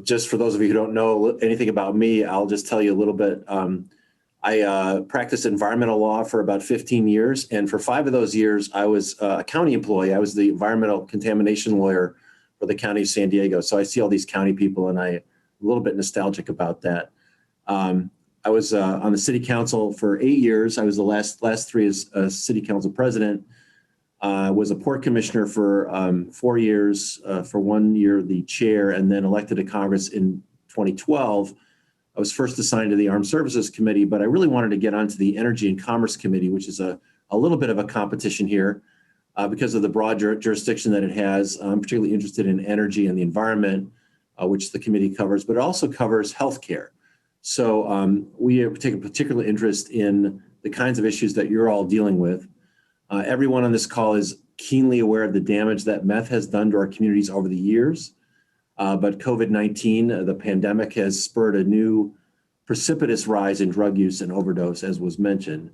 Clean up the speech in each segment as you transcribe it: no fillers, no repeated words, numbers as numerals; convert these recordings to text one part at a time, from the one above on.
just for those of you who don't know anything about me, I'll just tell you a little bit. I practiced environmental law for about 15 years. And for 5 of those years, I was a county employee. I was the environmental contamination lawyer for the county of San Diego. So I see all these county people and I'm a little bit nostalgic about that. I was on the city council for 8 years. I was the last 3 as city council president. Was a port commissioner for 4 years, for 1 year the chair, and then elected to Congress in 2012. I was first assigned to the Armed Services Committee, but I really wanted to get onto the Energy and Commerce Committee, which is a little bit of a competition here because of the broad jurisdiction that it has. I'm particularly interested in energy and the environment, which the committee covers, but it also covers healthcare. So we take a particular interest in the kinds of issues that you're all dealing with. Everyone on this call is keenly aware of the damage that meth has done to our communities over the years. But COVID-19, the pandemic, has spurred a new precipitous rise in drug use and overdose, as was mentioned.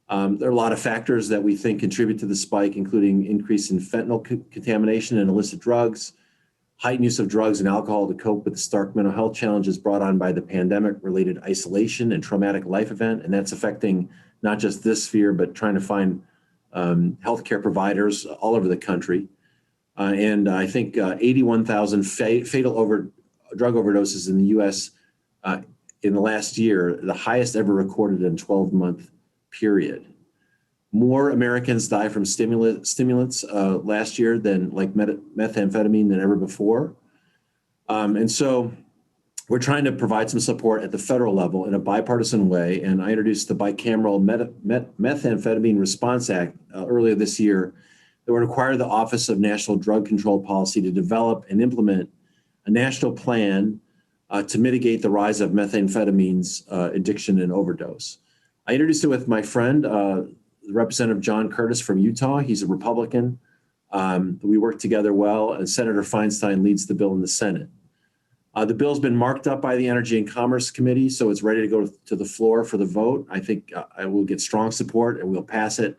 There are a lot of factors that we think contribute to the spike, including increase in fentanyl contamination and illicit drugs, heightened use of drugs and alcohol to cope with the stark mental health challenges brought on by the pandemic-related isolation and traumatic life event. And that's affecting not just this sphere, but trying to find healthcare providers all over the country. And I think 81,000 fatal drug overdoses in the U.S. In the last year, the highest ever recorded in a 12-month period. More Americans die from stimulants last year than like methamphetamine than ever before. And so we're trying to provide some support at the federal level in a bipartisan way. And I introduced the bicameral Methamphetamine Response Act earlier this year that would require the Office of National Drug Control Policy to develop and implement a national plan to mitigate the rise of methamphetamines addiction and overdose. I introduced it with my friend, Representative John Curtis from Utah. He's a Republican. We work together well, and Senator Feinstein leads the bill in the Senate. The bill's been marked up by the Energy and Commerce Committee, so it's ready to go to the floor for the vote. I think I will get strong support and we'll pass it.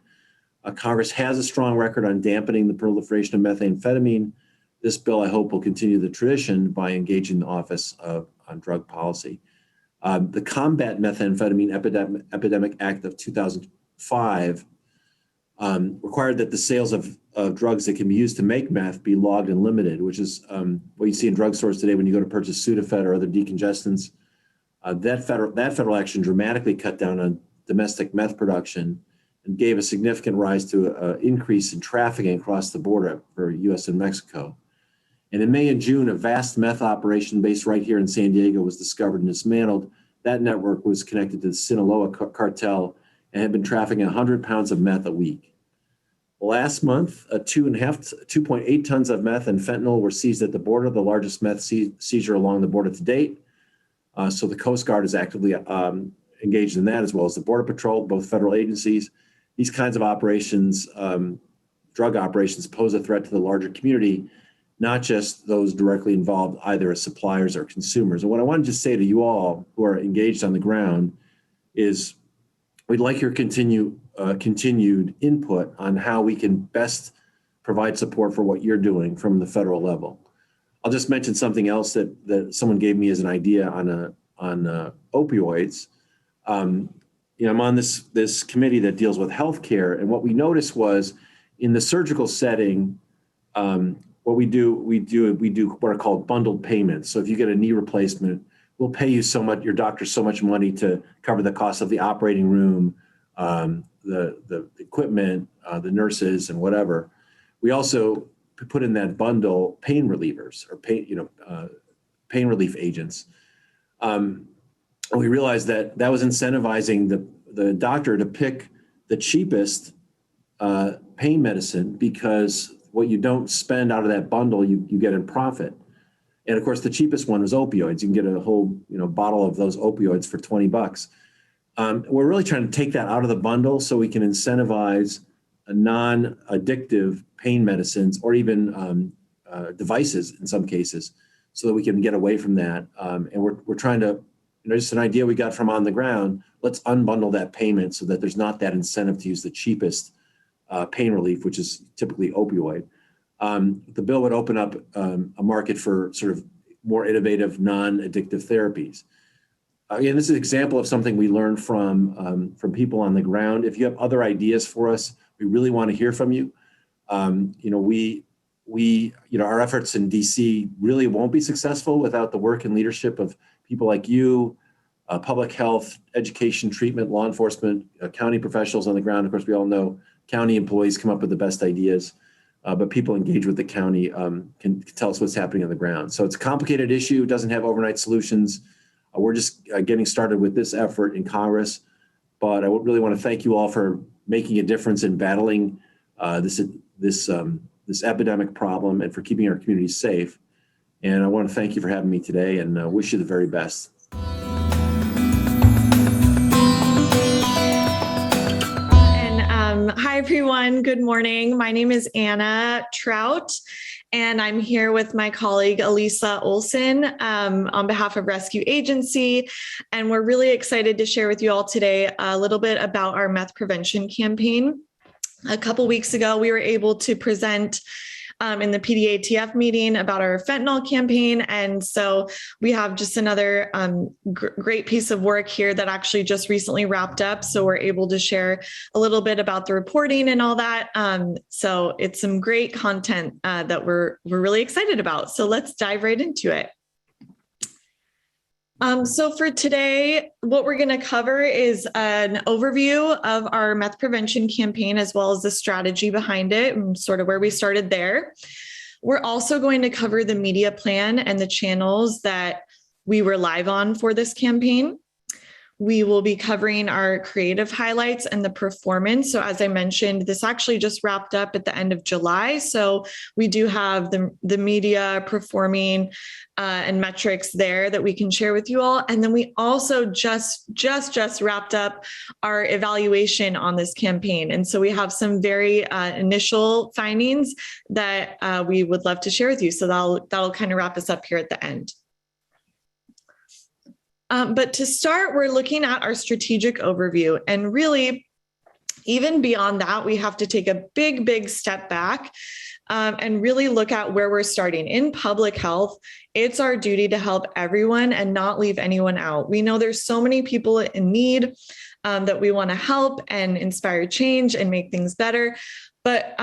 Congress has a strong record on dampening the proliferation of methamphetamine. This bill, I hope, will continue the tradition by engaging the Office on Drug Policy. The Combat Methamphetamine Epidemic Act of 2005 required that the sales of drugs that can be used to make meth be logged and limited, which is what you see in drugstores today when you go to purchase Sudafed or other decongestants. That federal action dramatically cut down on domestic meth production and gave a significant rise to an increase in trafficking across the border for U.S. and Mexico. And in May and June, a vast meth operation based right here in San Diego was discovered and dismantled. That network was connected to the Sinaloa cartel and had been trafficking 100 pounds of meth a week. Last month, 2.8 tons of meth and fentanyl were seized at the border, the largest meth seizure along the border to date. So the Coast Guard is actively engaged in that, as well as the Border Patrol, both federal agencies. These kinds of operations, drug operations, pose a threat to the larger community, not just those directly involved either as suppliers or consumers. And what I want to just say to you all who are engaged on the ground is we'd like your continued input on how we can best provide support for what you're doing from the federal level. I'll just mention something else that someone gave me as an idea on opioids. I'm on this committee that deals with healthcare, and what we noticed was in the surgical setting, what we do what are called bundled payments. So if you get a knee replacement, we'll pay you so much, your doctor so much money to cover the cost of the operating room, the equipment, the nurses, and whatever. We also put in that bundle pain relievers or pain relief agents. We realized that was incentivizing the doctor to pick the cheapest pain medicine, because what you don't spend out of that bundle, you get in profit. And of course, the cheapest one was opioids. You can get a whole bottle of those opioids for $20. We're really trying to take that out of the bundle so we can incentivize a non-addictive pain medicines, or even devices in some cases, so that we can get away from that. And we're trying to, just an idea we got from on the ground, let's unbundle that payment so that there's not that incentive to use the cheapest pain relief, which is typically opioid. The bill would open up a market for sort of more innovative, non-addictive therapies. Again, this is an example of something we learned from people on the ground. If you have other ideas for us, we really want to hear from you. Our efforts in DC really won't be successful without the work and leadership of people like you, public health, education, treatment, law enforcement, county professionals on the ground. Of course, we all know county employees come up with the best ideas, but people engaged with the county can tell us what's happening on the ground. So it's a complicated issue, doesn't have overnight solutions. We're just getting started with this effort in Congress, but I really want to thank you all for making a difference in battling this epidemic problem and for keeping our communities safe. And I want to thank you for having me today and wish you the very best. Hi, everyone. Good morning. My name is Anna Trout, and I'm here with my colleague, Elisa Olson, on behalf of Rescue Agency. And we're really excited to share with you all today a little bit about our meth prevention campaign. A couple weeks ago, we were able to present in the PDATF meeting about our fentanyl campaign. And so we have just another great piece of work here that actually just recently wrapped up. So we're able to share a little bit about the reporting and all that. So it's some great content that we're really excited about. So let's dive right into it. So for today, what we're going to cover is an overview of our meth prevention campaign, as well as the strategy behind it and sort of where we started there. We're also going to cover the media plan and the channels that we were live on for this campaign. We will be covering our creative highlights and the performance. So as I mentioned, this actually just wrapped up at the end of July. So we do have the media performing and metrics there that we can share with you all. And then we also just wrapped up our evaluation on this campaign. And so we have some very initial findings that we would love to share with you. So that'll kind of wrap us up here at the end. But to start, we're looking at our strategic overview. And really, even beyond that, we have to take a big step back and really look at where we're starting. In public health, it's our duty to help everyone and not leave anyone out. We know there's so many people in need that we want to help and inspire change and make things better. But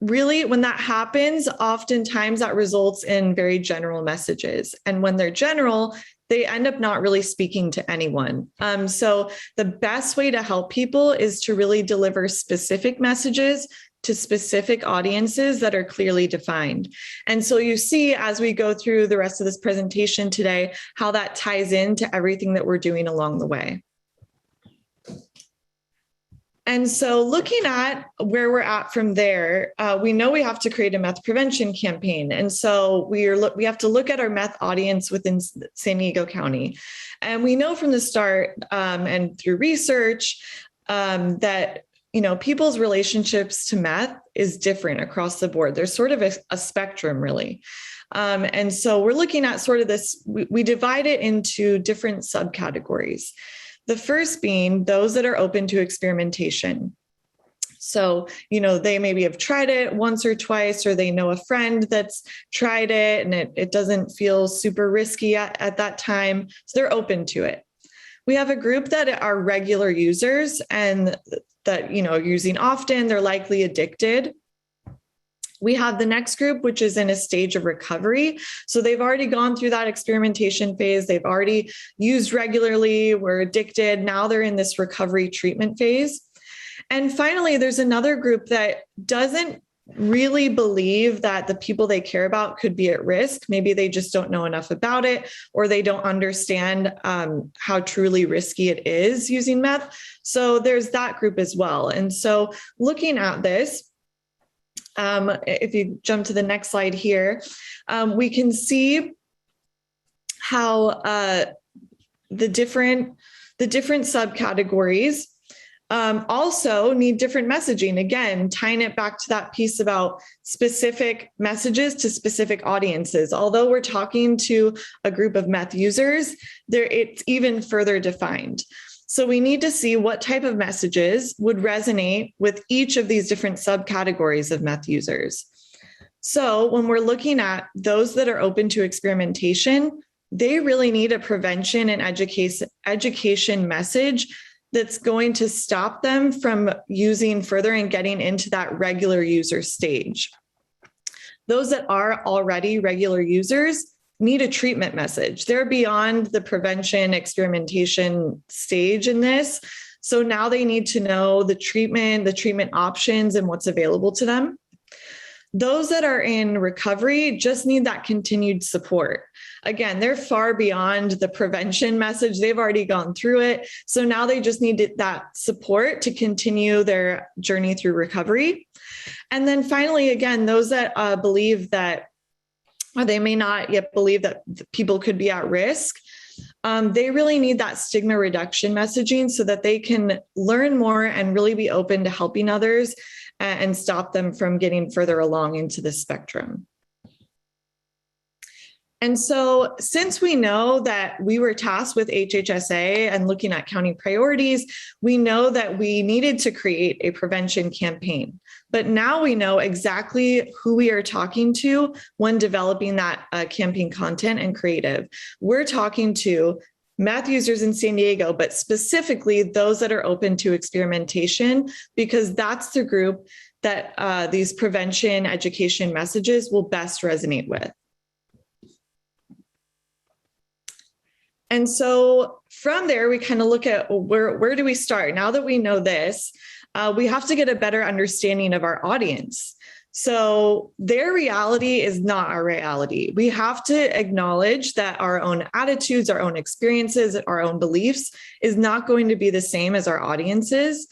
really, when that happens, oftentimes that results in very general messages. And when they're general, they end up not really speaking to anyone. So the best way to help people is to really deliver specific messages to specific audiences that are clearly defined. And so you see, as we go through the rest of this presentation today, how that ties into everything that we're doing along the way. And so looking at where we're at from there, we know we have to create a meth prevention campaign. And so we have to look at our meth audience within San Diego County. And we know from the start and through research that people's relationships to meth is different across the board. There's sort of a spectrum, really. And so we're looking at sort of this, we divide it into different subcategories. The first being those that are open to experimentation. So, they maybe have tried it once or twice, or they know a friend that's tried it and it doesn't feel super risky at that time. So they're open to it. We have a group that are regular users and that, using often, they're likely addicted. We have the next group, which is in a stage of recovery. So they've already gone through that experimentation phase. They've already used regularly, were addicted. Now they're in this recovery treatment phase. And finally, there's another group that doesn't really believe that the people they care about could be at risk. Maybe they just don't know enough about it, or they don't understand how truly risky it is using meth. So there's that group as well. And so looking at this, if you jump to the next slide here, we can see how the different subcategories also need different messaging. Again, tying it back to that piece about specific messages to specific audiences. Although we're talking to a group of meth users, it's even further defined. So we need to see what type of messages would resonate with each of these different subcategories of meth users. So when we're looking at those that are open to experimentation, they really need a prevention and education message that's going to stop them from using further and getting into that regular user stage. Those that are already regular users need a treatment message. They're beyond the prevention experimentation stage in this. So now they need to know the treatment options and what's available to them. Those that are in recovery just need that continued support. Again, they're far beyond the prevention message. They've already gone through it. So now they just need that support to continue their journey through recovery. And then finally, again, those that believe that, or they may not yet believe that people could be at risk, they really need that stigma reduction messaging so that they can learn more and really be open to helping others and stop them from getting further along into the spectrum. And so since we know that we were tasked with HHSA and looking at county priorities, we know that we needed to create a prevention campaign. But now we know exactly who we are talking to when developing that campaign content and creative. We're talking to meth users in San Diego, but specifically those that are open to experimentation, because that's the group that these prevention education messages will best resonate with. And so from there, we kind of look at where do we start? Now that we know this, we have to get a better understanding of our audience. So their reality is not our reality. We have to acknowledge that our own attitudes, our own experiences, our own beliefs is not going to be the same as our audiences.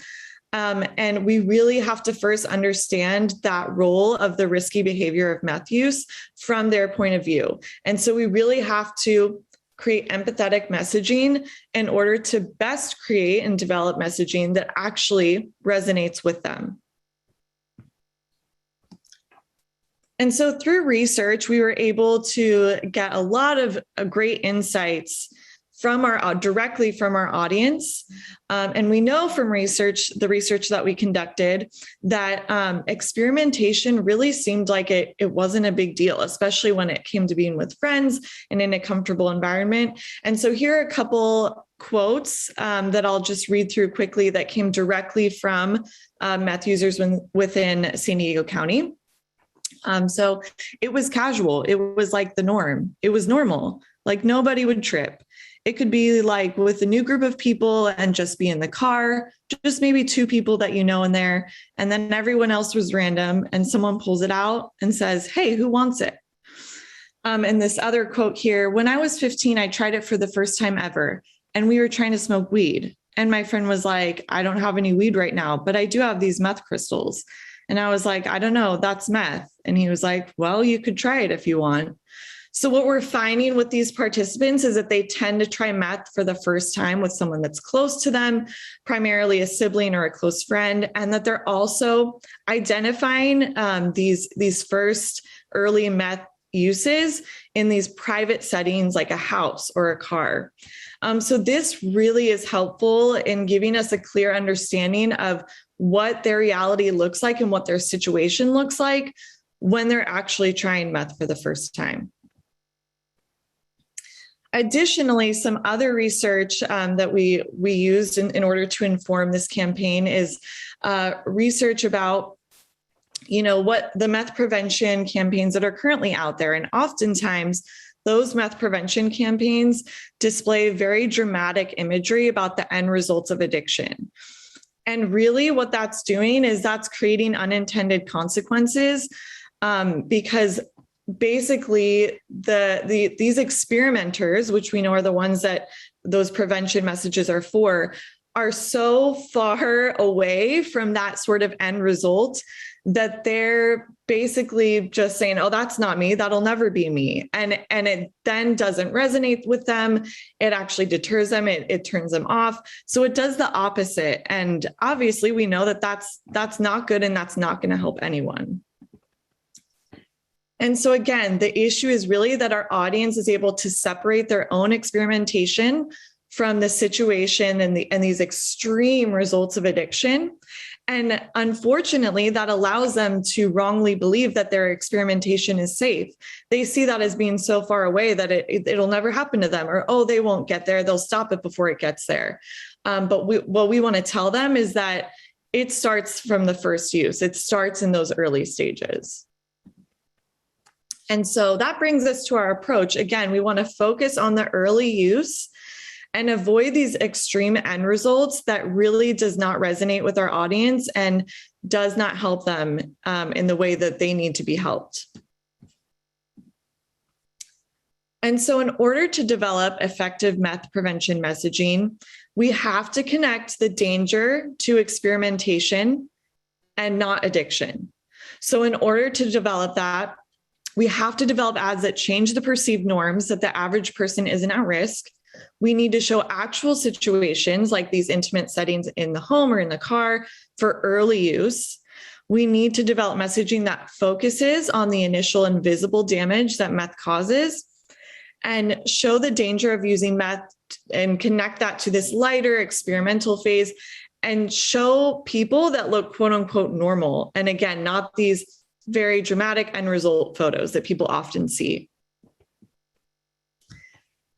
And we really have to first understand that role of the risky behavior of meth use from their point of view. And so we really have to create empathetic messaging in order to best create and develop messaging that actually resonates with them. And so through research, we were able to get a lot of great insights directly from our audience. And we know from the research that we conducted, that experimentation really seemed like it wasn't a big deal, especially when it came to being with friends and in a comfortable environment. And so here are a couple quotes that I'll just read through quickly that came directly from meth users within San Diego County. So it was casual. It was like the norm. It was normal. Like nobody would trip. It could be like with a new group of people and just be in the car, just maybe two people that you know in there. And then everyone else was random and someone pulls it out and says, hey, who wants it? And this other quote here, when I was 15, I tried it for the first time ever. And we were trying to smoke weed. And my friend was like, I don't have any weed right now, but I do have these meth crystals. And I was like, I don't know, that's meth. And he was like, well, you could try it if you want. So what we're finding with these participants is that they tend to try meth for the first time with someone that's close to them, primarily a sibling or a close friend, and that they're also identifying these first early meth uses in these private settings like a house or a car. So this really is helpful in giving us a clear understanding of what their reality looks like and what their situation looks like when they're actually trying meth for the first time. Additionally, some other research that we used in order to inform this campaign is research about, what the meth prevention campaigns that are currently out there. And oftentimes, those meth prevention campaigns display very dramatic imagery about the end results of addiction. And really what that's doing is that's creating unintended consequences because basically these experimenters, which we know are the ones that those prevention messages are for, are so far away from that sort of end result that they're basically just saying, oh, that's not me. That'll never be me. And it then doesn't resonate with them. It actually deters them. It turns them off. So it does the opposite. And obviously we know that that's not good and that's not going to help anyone. And so again, the issue is really that our audience is able to separate their own experimentation from the situation and these extreme results of addiction, And unfortunately, that allows them to wrongly believe that their experimentation is safe. They see that as being so far away that it'll never happen to them, or, oh, they won't get there. They'll stop it before it gets there. But what we want to tell them is that it starts from the first use. It starts in those early stages. And so that brings us to our approach. Again, we want to focus on the early use and avoid these extreme end results that really does not resonate with our audience and does not help them in the way that they need to be helped. And so in order to develop effective meth prevention messaging, we have to connect the danger to experimentation and not addiction. So in order to develop that, we have to develop ads that change the perceived norms that the average person isn't at risk. We need to show actual situations like these intimate settings in the home or in the car for early use. We need to develop messaging that focuses on the initial invisible damage that meth causes and show the danger of using meth and connect that to this lighter experimental phase and show people that look quote unquote normal. And again, not these very dramatic end result photos that people often see.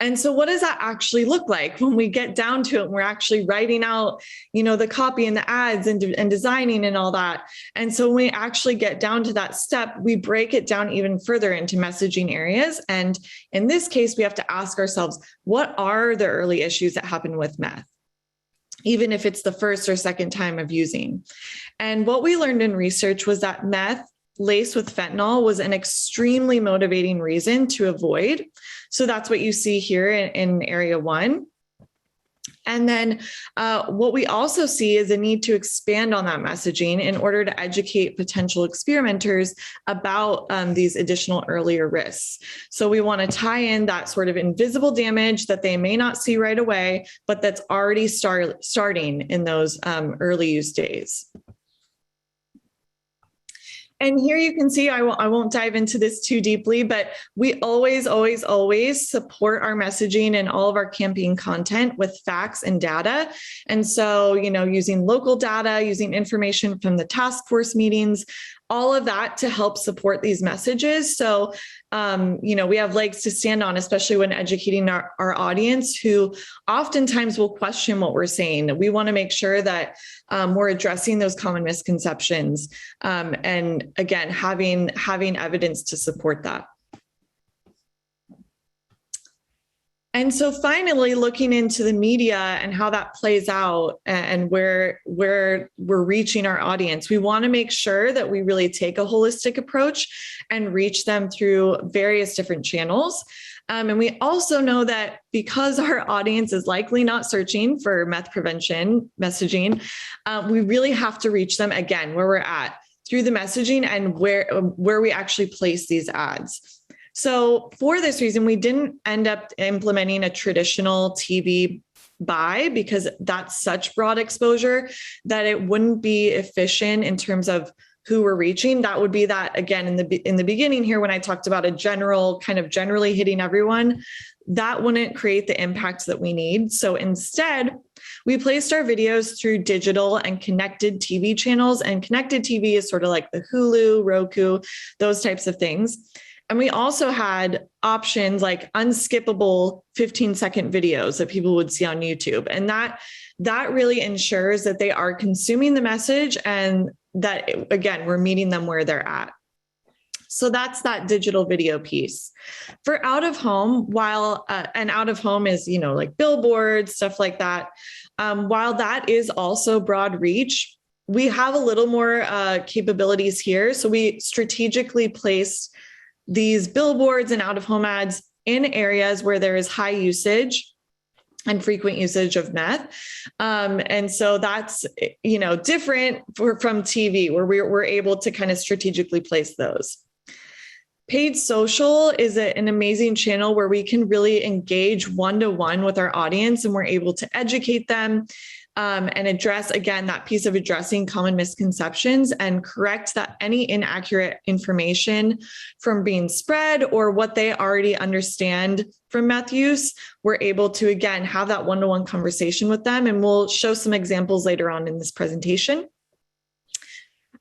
And so what does that actually look like when we get down to it? And we're actually writing out, the copy and the ads and designing and all that. And so when we actually get down to that step, we break it down even further into messaging areas. And in this case, we have to ask ourselves, what are the early issues that happen with meth? Even if it's the first or second time of using. And what we learned in research was that meth laced with fentanyl was an extremely motivating reason to avoid. So that's what you see here in area 1. And then what we also see is a need to expand on that messaging in order to educate potential experimenters about these additional earlier risks. So we want to tie in that sort of invisible damage that they may not see right away, but that's already starting in those early use days. And here you can see, I won't dive into this too deeply, but we always support our messaging and all of our campaign content with facts and data. And so, using local data, using information from the task force meetings, all of that to help support these messages. So, we have legs to stand on, especially when educating our audience who oftentimes will question what we're saying. We want to make sure that we're addressing those common misconceptions. And again, having evidence to support that. And so finally, looking into the media and how that plays out and where we're reaching our audience, we want to make sure that we really take a holistic approach and reach them through various different channels. And we also know that because our audience is likely not searching for meth prevention messaging, we really have to reach them again where we're at through the messaging and where we actually place these ads. So for this reason, we didn't end up implementing a traditional TV buy because that's such broad exposure that it wouldn't be efficient in terms of who we're reaching. That would be that, again, in the beginning here, when I talked about a generally hitting everyone, that wouldn't create the impact that we need. So instead, we placed our videos through digital and connected TV channels, and connected TV is sort of like the Hulu, Roku, those types of things. And we also had options like unskippable 15-second videos that people would see on YouTube. And that really ensures that they are consuming the message and that, again, we're meeting them where they're at. So that's that digital video piece. For out of home, and out of home is, like Billboard, stuff like that. While that is also broad reach, we have a little more capabilities here. So we strategically placed these billboards and out-of-home ads in areas where there is high usage and frequent usage of meth. And so that's, different from TV, where we're able to kind of strategically place those. Paid social is an amazing channel where we can really engage one-to-one with our audience, and we're able to educate them and address, again, that piece of addressing common misconceptions and correct that any inaccurate information from being spread or what they already understand from meth use. We're able to, again, have that one-to-one conversation with them, and we'll show some examples later on in this presentation.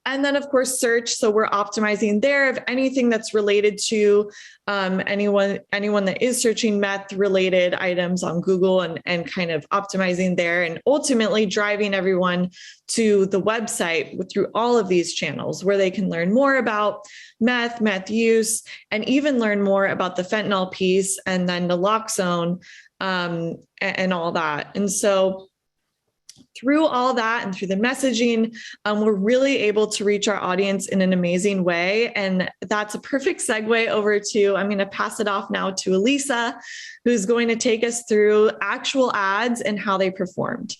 And then, of course, search. So we're optimizing there of anything that's related to anyone that is searching meth related items on Google, and kind of optimizing there, and ultimately driving everyone to the website through all of these channels where they can learn more about meth use, and even learn more about the fentanyl piece and then naloxone and all that. And so through all that and through the messaging, we're really able to reach our audience in an amazing way. And that's a perfect segue over to, I'm going to pass it off now to Elisa, who's going to take us through actual ads and how they performed.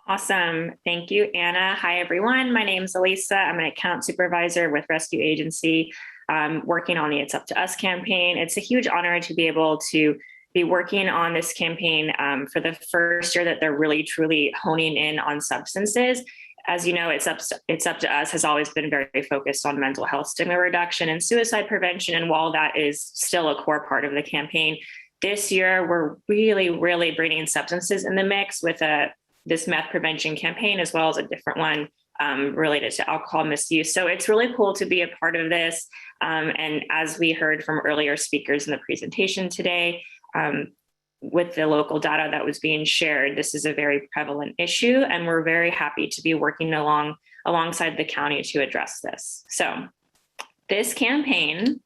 Awesome. Thank you, Anna. Hi, everyone. My name is Elisa. I'm an account supervisor with Rescue Agency, working on the It's Up to Us campaign. It's a huge honor to be able to be working on this campaign for the first year that they're really, truly honing in on substances. As you know, It's Up to Us has always been very focused on mental health stigma reduction and suicide prevention. And while that is still a core part of the campaign, this year we're really, really bringing substances in the mix with this meth prevention campaign, as well as a different one related to alcohol misuse. So it's really cool to be a part of this. And as we heard from earlier speakers in the presentation today, with the local data that was being shared, this is a very prevalent issue, and we're very happy to be working alongside the county to address this. So this campaign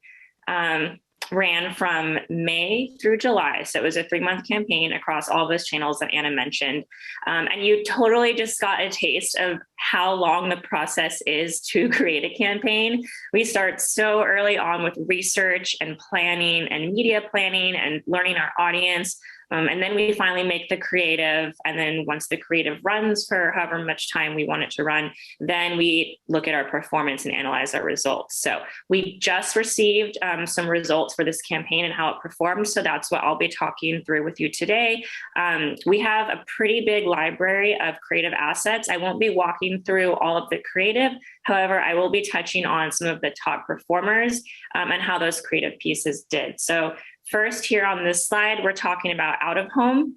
ran from May through July. So it was a 3-month campaign across all those channels that Anna mentioned. And you totally just got a taste of how long the process is to create a campaign. We start so early on with research and planning and media planning and learning our audience. And then we finally make the creative. And then once the creative runs for however much time we want it to run, then we look at our performance and analyze our results. So we just received some results for this campaign and how it performed. So that's what I'll be talking through with you today. We have a pretty big library of creative assets. I won't be walking through all of the creative. However, I will be touching on some of the top performers and how those creative pieces did. So first, here on this slide, we're talking about out of home,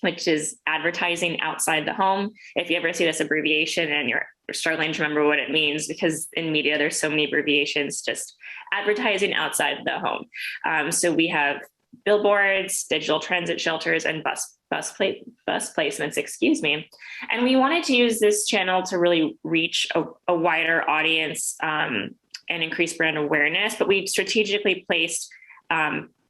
which is advertising outside the home. If you ever see this abbreviation and you're struggling to remember what it means, because in media, there's so many abbreviations, just advertising outside the home. So we have billboards, digital transit shelters, and bus placements, And we wanted to use this channel to really reach a wider audience and increase brand awareness, but we strategically placed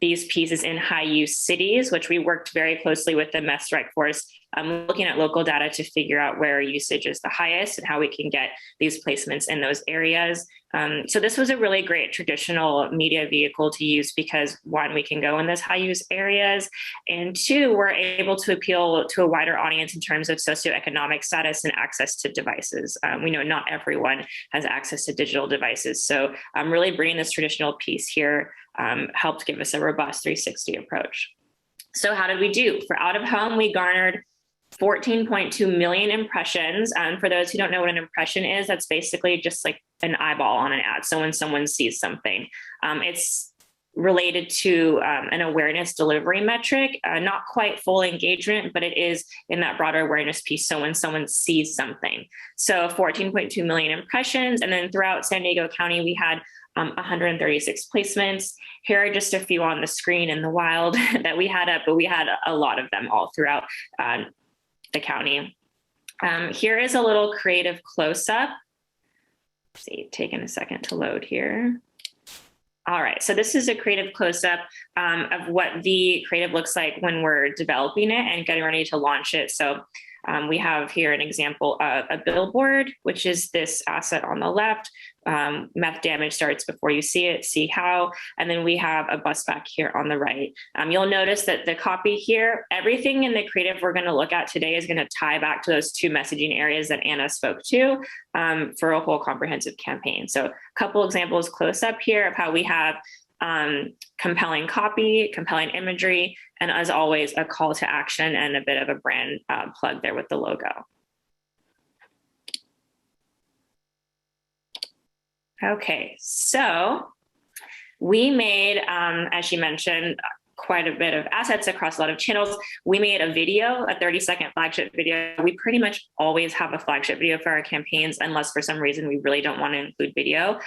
these pieces in high use cities, which we worked very closely with the Meth Strike Force, looking at local data to figure out where usage is the highest and how we can get these placements in those areas. So this was a really great traditional media vehicle to use because, one, we can go in those high use areas, and two, we're able to appeal to a wider audience in terms of socioeconomic status and access to devices. We know not everyone has access to digital devices. So really bringing this traditional piece here helped give us a robust 360 approach. So how did we do? For out of home, we garnered 14.2 million impressions. And for those who don't know what an impression is, that's basically just like an eyeball on an ad. So when someone sees something, it's related to an awareness delivery metric, not quite full engagement, but it is in that broader awareness piece. So when someone sees something, so 14.2 million impressions. And then throughout San Diego County, we had 136 placements. Here are just a few on the screen in the wild that we had up, but we had a lot of them all throughout the county. Here is a little creative close-up. See, taking a second to load here. All right, so this is a creative close-up of what the creative looks like when we're developing it and getting ready to launch it. So we have here an example of a billboard, which is this asset on the left. Meth damage starts before you see it, see how. And then we have a bus back here on the right. You'll notice that the copy here, everything in the creative we're going to look at today is going to tie back to those two messaging areas that Anna spoke to for a whole comprehensive campaign. So a couple examples close up here of how we have compelling copy, compelling imagery, and as always, a call to action and a bit of a brand plug there with the logo. Okay, so we made, as she mentioned, quite a bit of assets across a lot of channels. We made a video, a 30-second flagship video. We pretty much always have a flagship video for our campaigns, unless for some reason we really don't want to include video.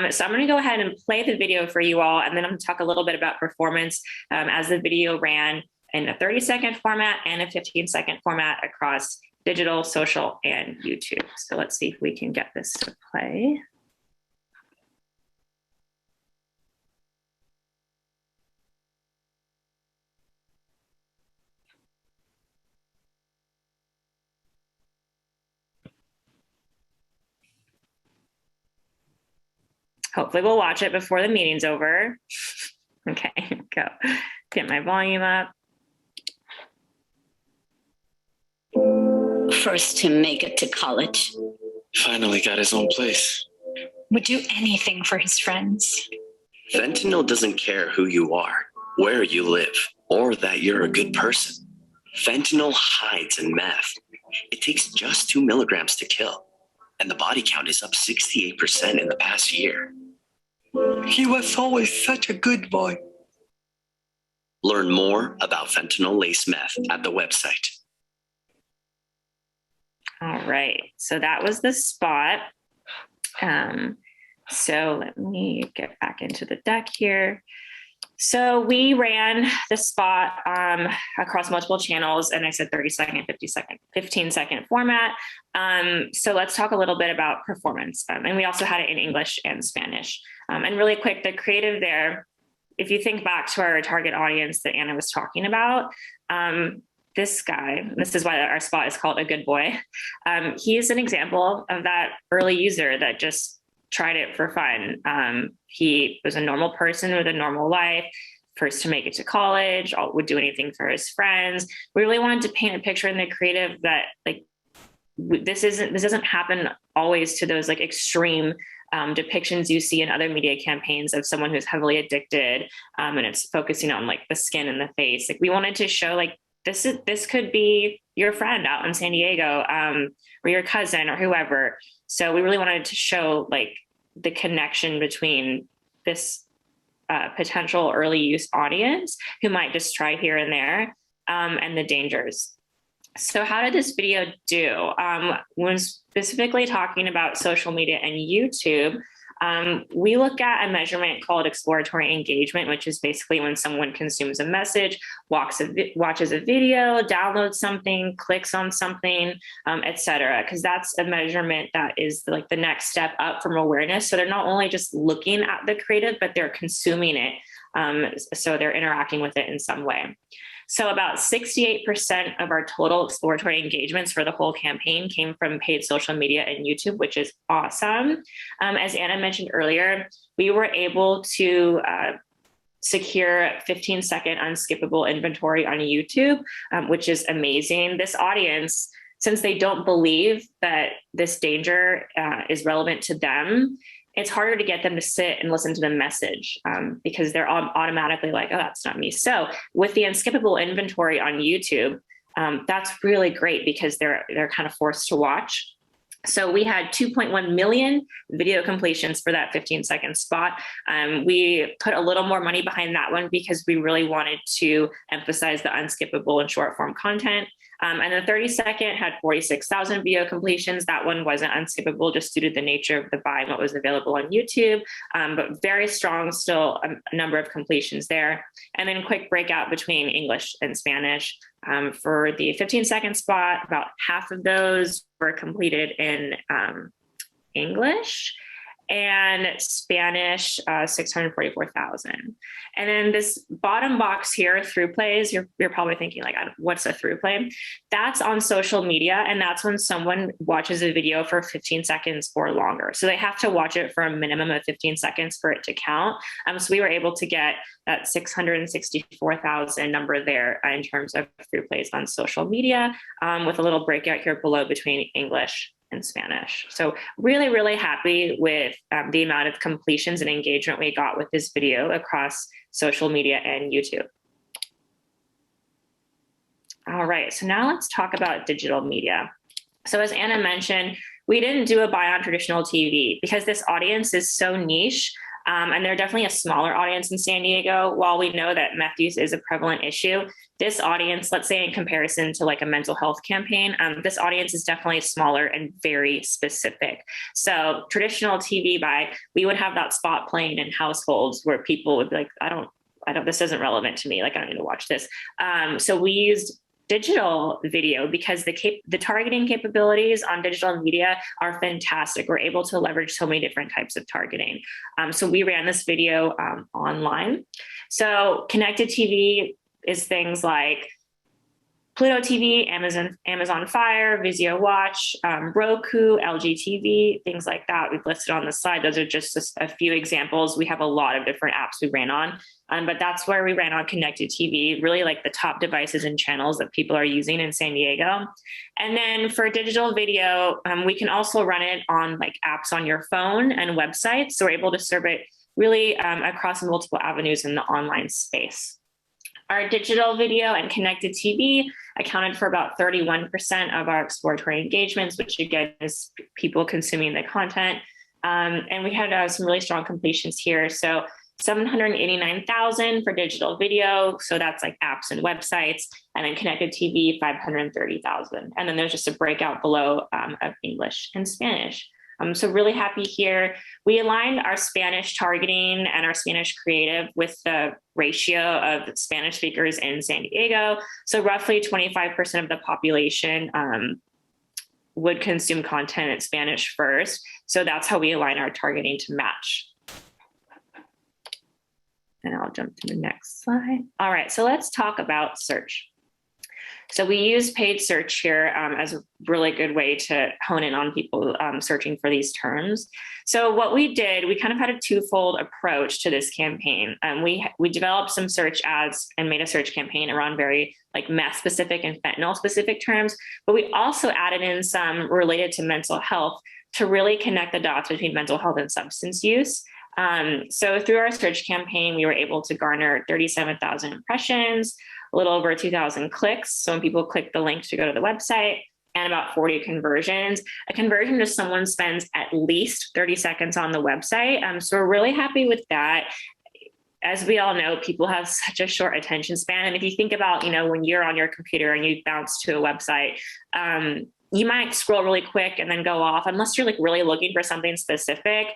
So I'm going to go ahead and play the video for you all, and then I'm going to talk a little bit about performance as the video ran in a 30-second format and a 15-second format across digital, social, and YouTube. So let's see if we can get this to play. Hopefully we'll watch it before the meeting's over. Okay, go. Get my volume up. First to make it to college. Finally got his own place. Would do anything for his friends. Fentanyl doesn't care who you are, where you live, or that you're a good person. Fentanyl hides in meth. It takes just 2 milligrams to kill, and the body count is up 68% in the past year. He was always such a good boy. Learn more about fentanyl-laced meth at the website. All right, so that was the spot. So let me get back into the deck here. So we ran the spot across multiple channels, and I said 30-second, 50-second, 15-second format. So let's talk a little bit about performance. And we also had it in English and Spanish. And really quick, the creative there, if you think back to our target audience that Anna was talking about, this guy, this is why our spot is called A Good Boy. He's an example of that early user that just tried it for fun. He was a normal person with a normal life, first to make it to college, would do anything for his friends. We really wanted to paint a picture in the creative that like this doesn't happen always to those like extreme depictions you see in other media campaigns of someone who's heavily addicted, and it's focusing on like the skin and the face. Like we wanted to show like this could be your friend out in San Diego, or your cousin or whoever. So we really wanted to show like the connection between this potential early use audience who might just try here and there, and the dangers. So how did this video do? When specifically talking about social media and YouTube, we look at a measurement called exploratory engagement, which is basically when someone consumes a message, watches a video, downloads something, clicks on something, et cetera, because that's a measurement that is like the next step up from awareness. So they're not only just looking at the creative, but they're consuming it. So they're interacting with it in some way. So about 68% of our total exploratory engagements for the whole campaign came from paid social media and YouTube, which is awesome. As Anna mentioned earlier, we were able to secure 15-second unskippable inventory on YouTube, which is amazing. This audience, since they don't believe that this danger is relevant to them, it's harder to get them to sit and listen to the message because they're automatically like, oh, that's not me. So with the unskippable inventory on YouTube, that's really great because they're kind of forced to watch. So we had 2.1 million video completions for that 15-second spot. We put a little more money behind that one because we really wanted to emphasize the unskippable and short form content. And the 30-second had 46,000 video completions. That one wasn't unskippable just due to the nature of the buy and what was available on YouTube, but very strong still a number of completions there. And then quick breakout between English and Spanish. For the 15-second spot, about half of those were completed in English, and Spanish, 644,000. And then this bottom box here, through plays, you're probably thinking like, what's a through play? That's on social media. And that's when someone watches a video for 15 seconds or longer. So they have to watch it for a minimum of 15 seconds for it to count. So we were able to get that 664,000 number there in terms of through plays on social media, with a little breakout here below between English and Spanish. So really, really happy with the amount of completions and engagement we got with this video across social media and YouTube. All right, so now let's talk about digital media. So as Anna mentioned, we didn't do a buy on traditional TV because this audience is so niche. And they're definitely a smaller audience in San Diego. While we know that meth use is a prevalent issue, this audience, let's say in comparison to like a mental health campaign, this audience is definitely smaller and very specific. So traditional TV we would have that spot playing in households where people would be like, I don't, this isn't relevant to me. Like, I don't need to watch this. So we used digital video because the targeting capabilities on digital media are fantastic. We're able to leverage so many different types of targeting. So we ran this video online. So connected TV is things like Pluto TV, Amazon Fire, Vizio Watch, Roku, LG TV, things like that. We've listed on the slide. Those are just a few examples. We have a lot of different apps we ran on, but that's where we ran on connected TV, really like the top devices and channels that people are using in San Diego. And then for digital video, we can also run it on like apps on your phone and websites. So we're able to serve it really across multiple avenues in the online space. Our digital video and connected TV accounted for about 31% of our exploratory engagements, which again is people consuming the content. And we had some really strong completions here. So 789,000 for digital video. So that's like apps and websites, and then connected TV, 530,000. And then there's just a breakout below of English and Spanish. So really happy here. We aligned our Spanish targeting and our Spanish creative with the ratio of Spanish speakers in San Diego. So roughly 25% of the population would consume content in Spanish first. So that's how we align our targeting to match. And I'll jump to the next slide. All right, so let's talk about search. So we use paid search here as a really good way to hone in on people searching for these terms. So what we did, we kind of had a twofold approach to this campaign. We developed some search ads and made a search campaign around very like meth specific and fentanyl specific terms, but we also added in some related to mental health to really connect the dots between mental health and substance use. So through our search campaign, we were able to garner 37,000 impressions, a little over 2,000 clicks. So when people click the link to go to the website, and about 40 conversions. A conversion is someone spends at least 30 seconds on the website. So we're really happy with that. As we all know, people have such a short attention span. And if you think about, when you're on your computer and you bounce to a website, you might scroll really quick and then go off. Unless you're like really looking for something specific,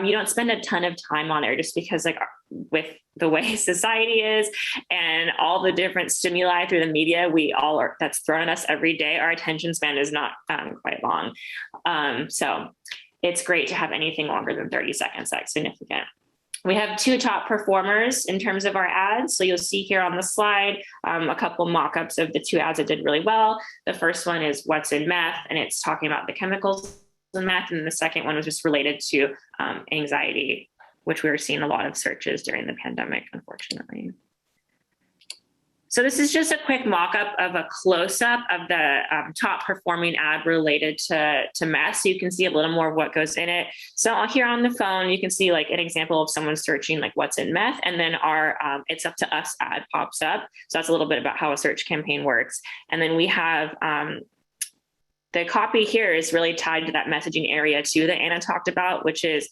you don't spend a ton of time on there, just because like with the way society is and all the different stimuli through the media that's thrown at us every day, our attention span is not quite long. So it's great to have anything longer than 30 seconds. That's significant. We have two top performers in terms of our ads. So you'll see here on the slide a couple mock-ups of the two ads that did really well. The first one is What's in Meth, and it's talking about the chemicals in meth. And the second one was just related to anxiety, which we were seeing a lot of searches during the pandemic, unfortunately. So this is just a quick mock-up of a close-up of the top performing ad related to meth. So you can see a little more of what goes in it. So here on the phone, you can see like an example of someone searching like what's in meth, and then our It's Up to Us ad pops up. So that's a little bit about how a search campaign works. And then we have the copy here is really tied to that messaging area too that Anna talked about, which is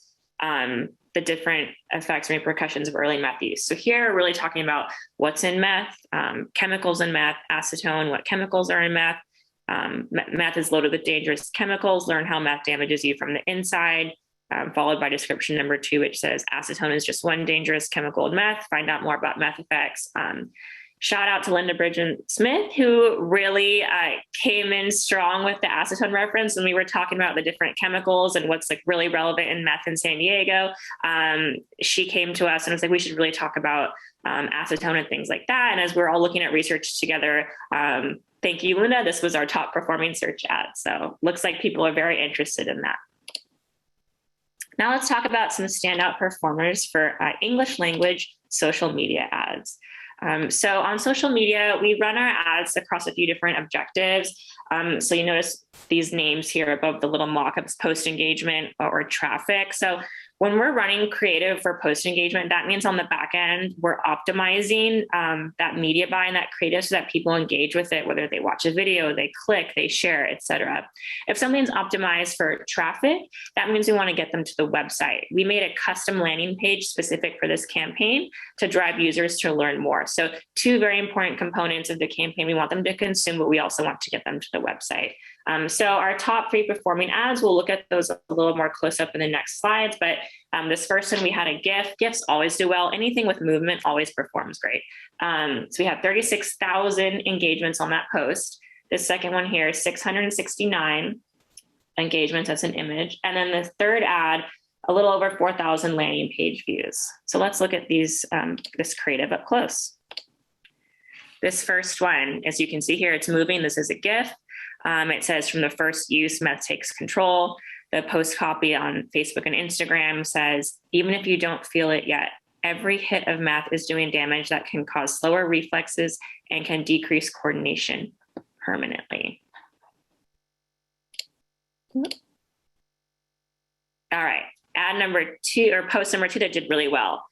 the different effects and repercussions of early meth use. So here we're really talking about what's in meth, chemicals in meth, acetone, what chemicals are in meth. Meth is loaded with dangerous chemicals. Learn how meth damages you from the inside, followed by description number 2, which says acetone is just one dangerous chemical in meth. Find out more about meth effects. Shout out to Linda Bridgen-Smith, who really came in strong with the acetone reference when we were talking about the different chemicals and what's like really relevant in meth in San Diego. She came to us and was like, we should really talk about acetone and things like that. And as we're all looking at research together, thank you, Linda. This was our top performing search ad. So looks like people are very interested in that. Now let's talk about some standout performers for English language social media ads. So on social media, we run our ads across a few different objectives. So you notice these names here above the little mock-ups, post engagement or traffic. So when we're running creative for post engagement, that means on the back end, we're optimizing that media buy and that creative so that people engage with it, whether they watch a video, they click, they share, etc. If something's optimized for traffic, that means we want to get them to the website. We made a custom landing page specific for this campaign to drive users to learn more. So two very important components of the campaign. We want them to consume, but we also want to get them to the website. So our top 3 performing ads, we'll look at those a little more close up in the next slides, but this first one, we had a GIF. GIFs always do well. Anything with movement always performs great. So we have 36,000 engagements on that post. The second one here, 669 engagements, that's an image. And then the third ad, a little over 4,000 landing page views. So let's look at these, this creative up close. This first one, as you can see here, it's moving. This is a GIF. It says from the first use, meth takes control. The post copy on Facebook and Instagram says, even if you don't feel it yet, every hit of meth is doing damage that can cause slower reflexes and can decrease coordination permanently. All right, ad number 2 or post number 2 that did really well.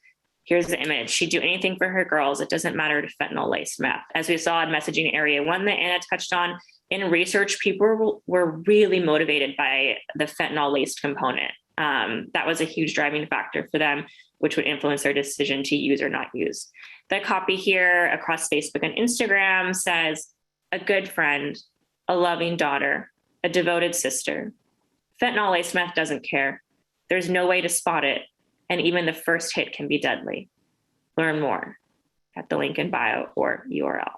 Here's the image. She'd do anything for her girls. It doesn't matter to fentanyl-laced meth. As we saw in messaging area 1 that Anna touched on, in research, people were really motivated by the fentanyl-laced component. That was a huge driving factor for them, which would influence their decision to use or not use. The copy here across Facebook and Instagram says, a good friend, a loving daughter, a devoted sister. Fentanyl-laced meth doesn't care. There's no way to spot it, and even the first hit can be deadly. Learn more at the link in bio or URL.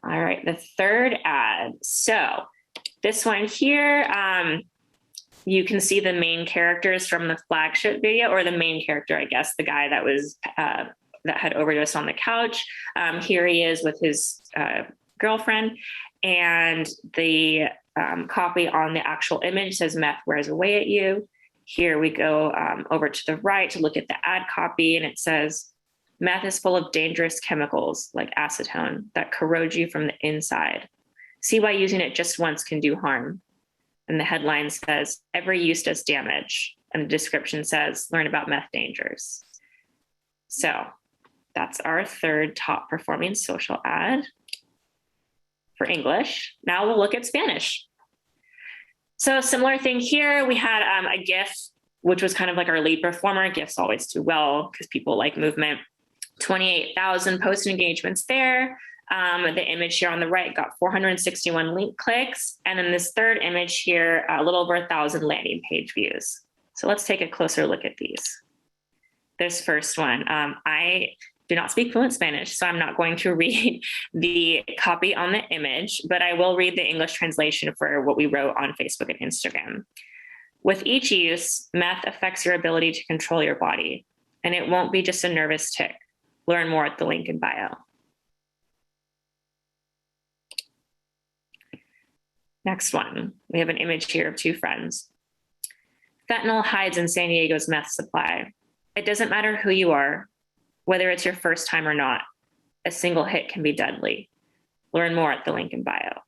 All right, the third ad. So this one here, you can see the main characters from the flagship video, or the main character, I guess, the guy that was that had overdosed on the couch. Here he is with his girlfriend, and the copy on the actual image says meth wears away at you. Here we go over to the right to look at the ad copy, and it says, meth is full of dangerous chemicals like acetone that corrode you from the inside. See why using it just once can do harm. And the headline says, every use does damage. And the description says, learn about meth dangers. So that's our third top performing social ad for English. Now we'll look at Spanish. So a similar thing here, we had a GIF, which was kind of like our lead performer. GIFs always do well because people like movement. 28,000 post engagements there. The image here on the right got 461 link clicks. And then this third image here, a little over 1,000 landing page views. So let's take a closer look at these. This first one, I do not speak fluent Spanish, so I'm not going to read the copy on the image, but I will read the English translation for what we wrote on Facebook and Instagram. With each use, meth affects your ability to control your body, and it won't be just a nervous tick. Learn more at the link in bio. Next one, we have an image here of 2 friends. Fentanyl hides in San Diego's meth supply. It doesn't matter who you are, whether it's your first time or not. A single hit can be deadly. Learn more at the link in bio.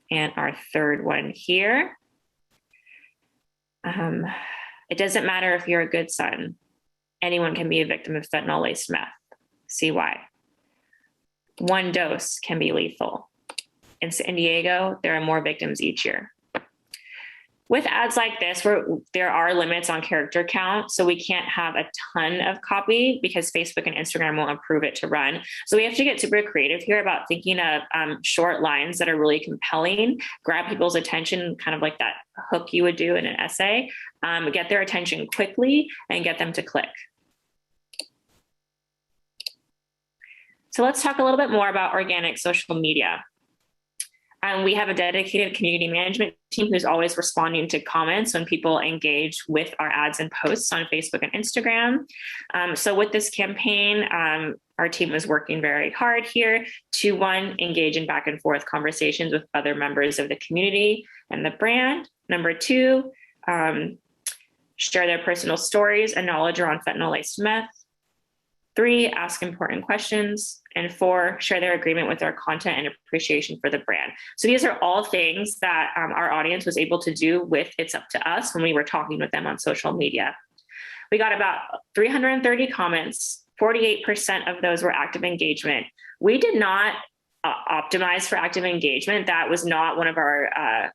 And our third one here. It doesn't matter if you're a good son. Anyone can be a victim of fentanyl-laced meth. See why. 1 dose can be lethal. In San Diego, there are more victims each year. With ads like this, there are limits on character count, so we can't have a ton of copy because Facebook and Instagram won't approve it to run. So we have to get super creative here about thinking of short lines that are really compelling, grab people's attention, kind of like that hook you would do in an essay, get their attention quickly and get them to click. So let's talk a little bit more about organic social media. We have a dedicated community management team who's always responding to comments when people engage with our ads and posts on Facebook and Instagram. So with this campaign, our team is working very hard here to, 1, engage in back and forth conversations with other members of the community and the brand. Number 2, share their personal stories and knowledge around fentanyl-laced meth. 3, ask important questions. And 4, share their agreement with our content and appreciation for the brand. So these are all things that our audience was able to do with It's Up to Us when we were talking with them on social media. We got about 330 comments. 48% of those were active engagement. We did not optimize for active engagement. That was not one of our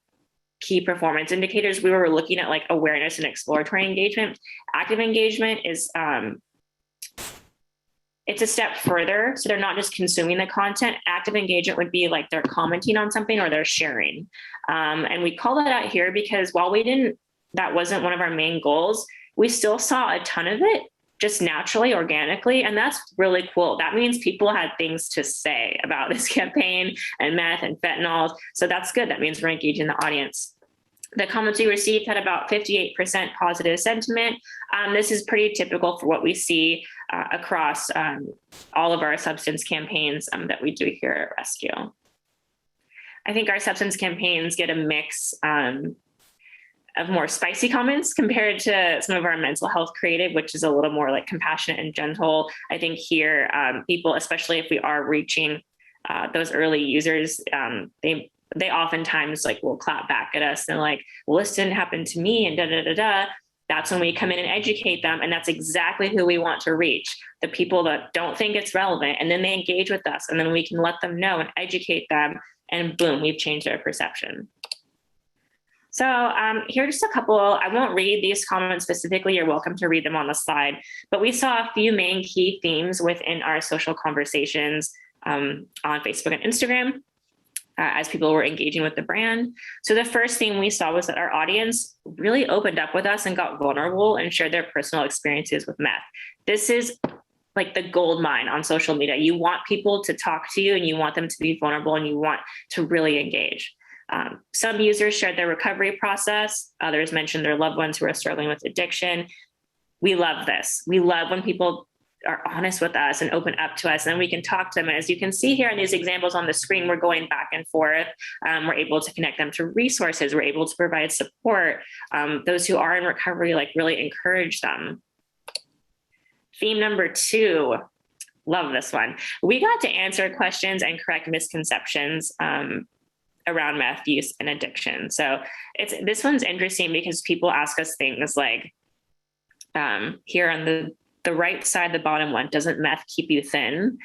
key performance indicators. We were looking at like awareness and exploratory engagement. Active engagement is it's a step further. So they're not just consuming the content. Active engagement would be like they're commenting on something or they're sharing. And we call that out here because while that wasn't one of our main goals, we still saw a ton of it just naturally, organically. And that's really cool. That means people had things to say about this campaign and meth and fentanyl. So that's good. That means we're engaging the audience. The comments we received had about 58% positive sentiment. This is pretty typical for what we see across all of our substance campaigns that we do here at Rescue. I think our substance campaigns get a mix of more spicy comments compared to some of our mental health creative, which is a little more like compassionate and gentle. I think here, people, especially if we are reaching those early users, they oftentimes like will clap back at us and like, well, this didn't happen to me and da da da da. That's when we come in and educate them. And that's exactly who we want to reach, the people that don't think it's relevant. And then they engage with us and then we can let them know and educate them. And boom, we've changed their perception. So here are just a couple, I won't read these comments specifically, you're welcome to read them on the slide, but we saw a few main key themes within our social conversations on Facebook and Instagram as people were engaging with the brand. So the first thing we saw was that our audience really opened up with us and got vulnerable and shared their personal experiences with meth. This is like the gold mine on social media. You want people to talk to you and you want them to be vulnerable and you want to really engage. Some users shared their recovery process. Others mentioned their loved ones who are struggling with addiction. We love this. We love when people are honest with us and open up to us, and then we can talk to them. And as you can see here in these examples on the screen, we're going back and forth. We're able to connect them to resources. We're able to provide support. Those who are in recovery, like really encourage them. Theme number 2, love this one. We got to answer questions and correct misconceptions around meth use and addiction. So this one's interesting because people ask us things like, here on the right side, the bottom one, doesn't meth keep you thin?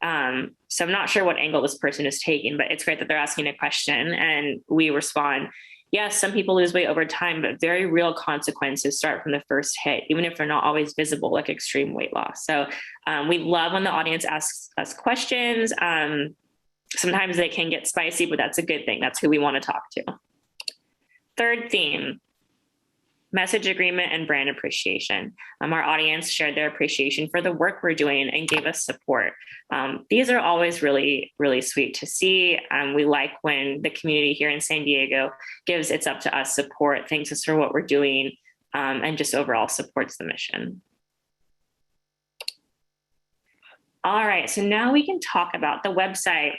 So I'm not sure what angle this person is taking, but it's great that they're asking a question and we respond, yes, some people lose weight over time, but very real consequences start from the first hit, even if they're not always visible, like extreme weight loss. So we love when the audience asks us questions. Sometimes they can get spicy, but that's a good thing. That's who we want to talk to. Third theme, message agreement and brand appreciation. Our audience shared their appreciation for the work we're doing and gave us support. These are always really, really sweet to see. We like when the community here in San Diego gives It's Up to Us support, thanks us for what we're doing, and just overall supports the mission. All right, so now we can talk about the website.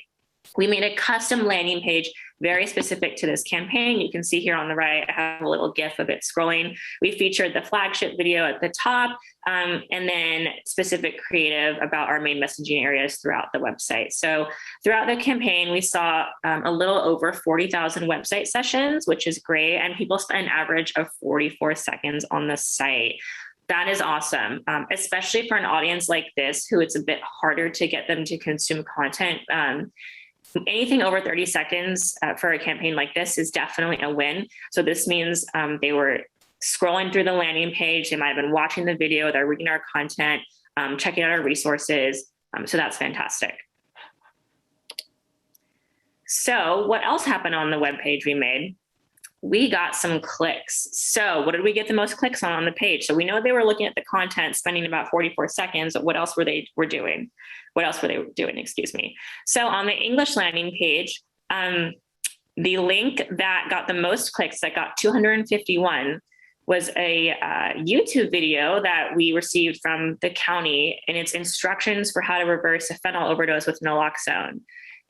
We made a custom landing page very specific to this campaign. You can see here on the right, I have a little GIF of it scrolling. We featured the flagship video at the top, and then specific creative about our main messaging areas throughout the website. So throughout the campaign, we saw a little over 40,000 website sessions, which is great. And people spent an average of 44 seconds on the site. That is awesome, especially for an audience like this, who it's a bit harder to get them to consume content. Anything over 30 seconds for a campaign like this is definitely a win. So this means they were scrolling through the landing page. They might've been watching the video. They're reading our content, checking out our resources. So that's fantastic. So what else happened on the webpage we made? We got some clicks. So what did we get the most clicks on the page? So we know they were looking at the content, spending about 44 seconds. But what else were they doing? What else were they doing? Excuse me. So on the English landing page, the link that got the most clicks, that got 251, was a YouTube video that we received from the county, and it's instructions for how to reverse a fentanyl overdose with naloxone.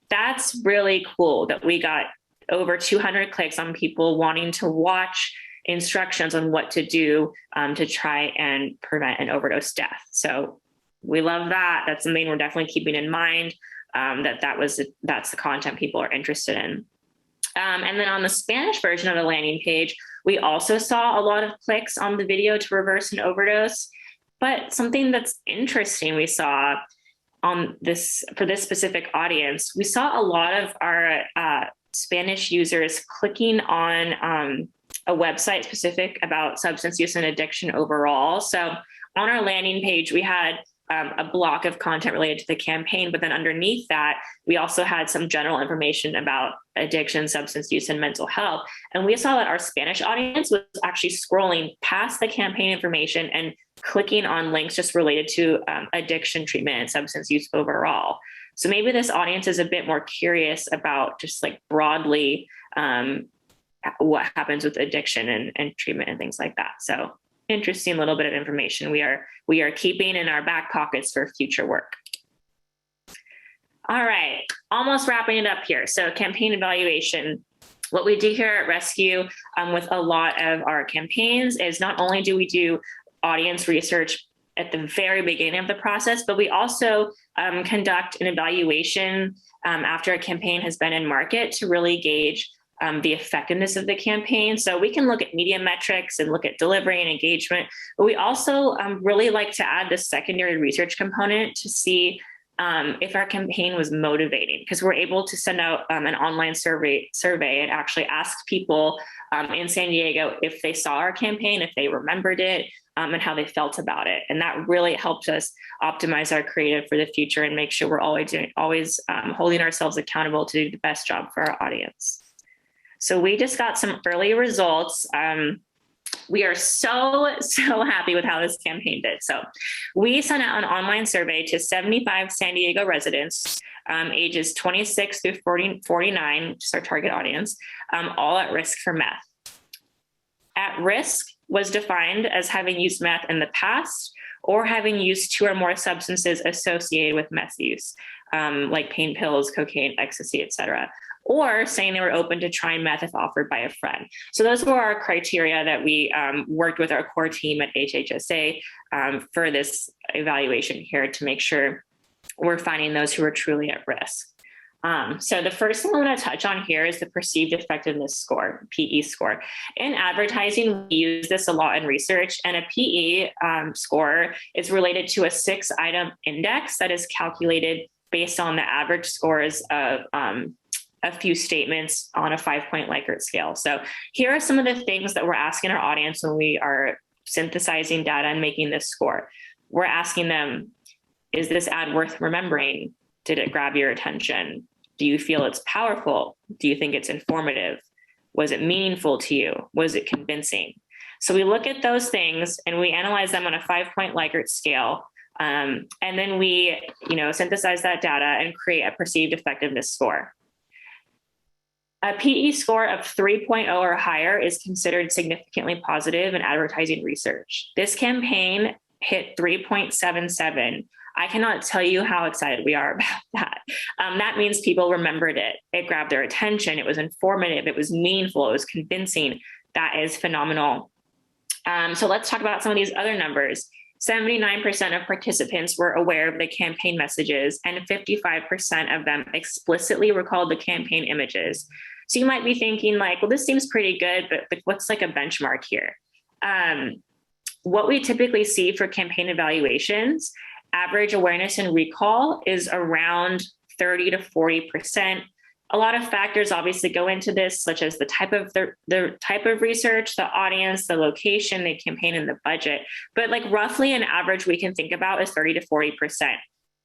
That's really cool that we got over 200 clicks on people wanting to watch instructions on what to do to try and prevent an overdose death. So We love that. That's something we're definitely keeping in mind, that's the content people are interested in. And then on the Spanish version of the landing page, we also saw a lot of clicks on the video to reverse an overdose. But something that's interesting we saw on this, for this specific audience, we saw a lot of our Spanish users clicking on a website specific about substance use and addiction overall. So on our landing page, we had a block of content related to the campaign, but then underneath that, we also had some general information about addiction, substance use, and mental health. And we saw that our Spanish audience was actually scrolling past the campaign information and clicking on links just related to addiction treatment and substance use overall. So maybe this audience is a bit more curious about just like broadly what happens with addiction and treatment and things like that. So interesting little bit of information we are keeping in our back pockets for future work. All right, almost wrapping it up here. So campaign evaluation. What we do here at Rescue with a lot of our campaigns is not only do we do audience research at the very beginning of the process, but we also conduct an evaluation after a campaign has been in market to really gauge the effectiveness of the campaign. So we can look at media metrics and look at delivery and engagement, but we also really like to add this secondary research component to see if our campaign was motivating, because we're able to send out an online survey and actually ask people in San Diego if they saw our campaign, if they remembered it, and how they felt about it. And that really helps us optimize our creative for the future and make sure we're always holding ourselves accountable to do the best job for our audience. So we just got some early results. We are so happy with how this campaign did. So we sent out an online survey to 75 San Diego residents, ages 26 through 49, which is our target audience, all at risk for meth. At risk was defined as having used meth in the past or having used 2 or more substances associated with meth use, like pain pills, cocaine, ecstasy, et cetera, or saying they were open to trying meth if offered by a friend. So those were our criteria that we worked with our core team at HHSA for this evaluation here to make sure we're finding those who are truly at risk. So the first thing I'm going to touch on here is the perceived effectiveness score, PE score. In advertising, we use this a lot in research, and a PE score is related to a 6-item index that is calculated based on the average scores of a few statements on a 5-point Likert scale. So here are some of the things that we're asking our audience when we are synthesizing data and making this score. We're asking them, is this ad worth remembering? Did it grab your attention? Do you feel it's powerful? Do you think it's informative? Was it meaningful to you? Was it convincing? So we look at those things and we analyze them on a 5-point Likert scale. And then we, synthesize that data and create a perceived effectiveness score. A PE score of 3.0 or higher is considered significantly positive in advertising research. This campaign hit 3.77. I cannot tell you how excited we are about that. That means people remembered it. It grabbed their attention. It was informative. It was meaningful. It was convincing. That is phenomenal. So let's talk about some of these other numbers. 79% of participants were aware of the campaign messages, and 55% of them explicitly recalled the campaign images. So you might be thinking like, well, this seems pretty good, but what's like a benchmark here? What we typically see for campaign evaluations, average awareness and recall is around 30 to 40%. A lot of factors obviously go into this, such as the type of research, the audience, the location, the campaign, and the budget. But like roughly an average we can think about is 30 to 40%.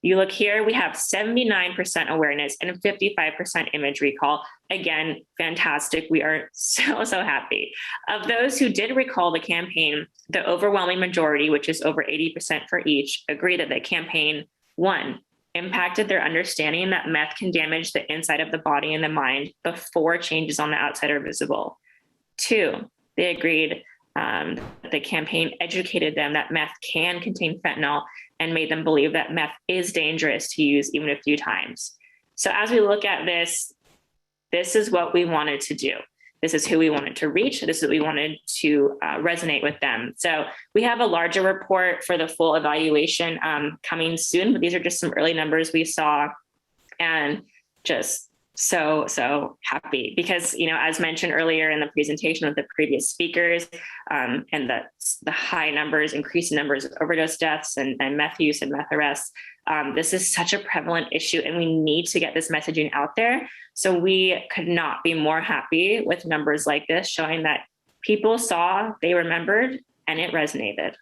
You look here, we have 79% awareness and 55% image recall. Again, fantastic. We are so happy. Of those who did recall the campaign, the overwhelming majority, which is over 80% for each, agree that the campaign, 1, impacted their understanding that meth can damage the inside of the body and the mind before changes on the outside are visible. 2, they agreed that the campaign educated them that meth can contain fentanyl and made them believe that meth is dangerous to use even a few times. So as we look at this, this is what we wanted to do. this is who we wanted to reach. This is what we wanted to resonate with them. So we have a larger report for the full evaluation coming soon, but these are just some early numbers we saw, and just so happy because, as mentioned earlier in the presentation with the previous speakers, and the high numbers, increasing numbers of overdose deaths and meth use and meth arrests. This is such a prevalent issue, and we need to get this messaging out there. So we could not be more happy with numbers like this, showing that people saw, they remembered, and it resonated.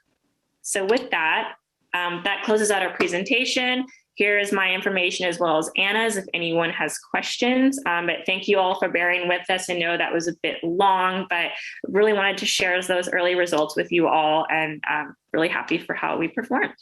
So with that, that closes out our presentation. Here is my information as well as Anna's if anyone has questions. But thank you all for bearing with us. I know that was a bit long, but really wanted to share those early results with you all, and really happy for how we performed.